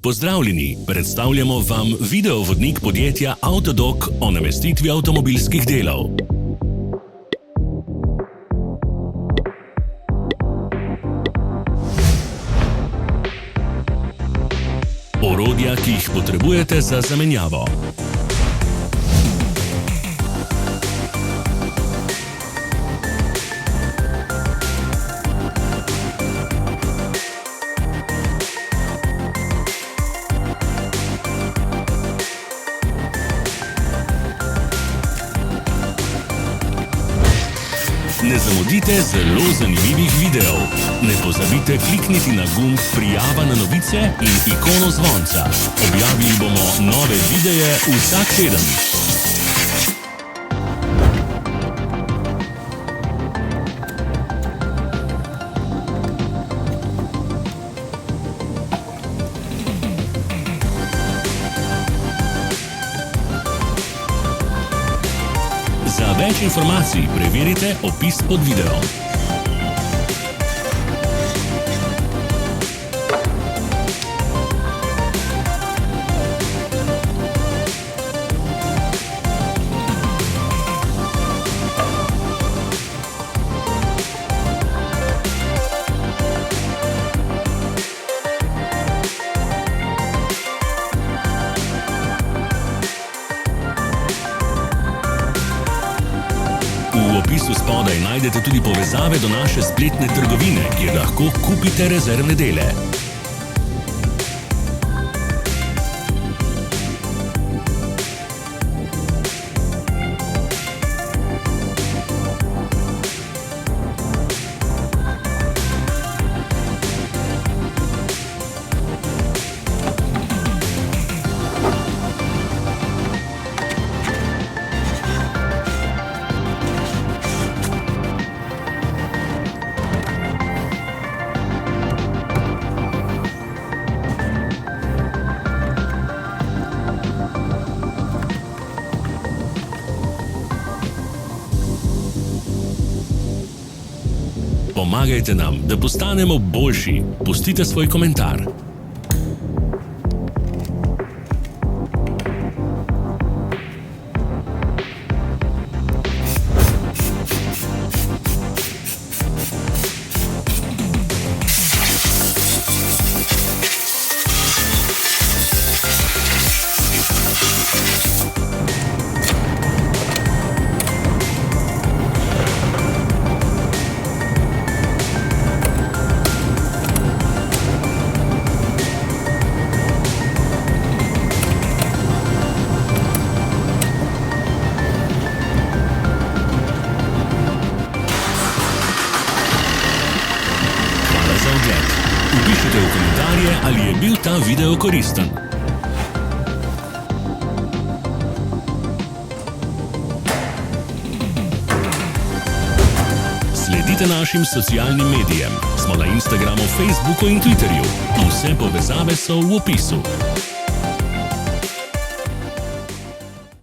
Pozdravljeni, predstavljamo vam videovodnik podjetja Avtodok o namestitvi avtomobilskih delov. Orodja, ki jih potrebujete za zamenjavo. Ne zamudite zelo zanimivih videov. Ne pozabite klikniti na gumb prijava na novice in ikono zvonca. Objavili bomo nove videe vsak teden. Za več informacij preverite opis pod videom. V opisu spodaj najdete tudi povezave do naše spletne trgovine, kjer lahko kupite rezervne dele. Pomagajte nam, da postanemo boljši. Pustite svoj komentar. Vpišite v komentarje, ali je bil ta video koristen. Sledite našim socialnim medijem. Smo na Instagramu, Facebooku in Twitterju. Vse povezave so v opisu.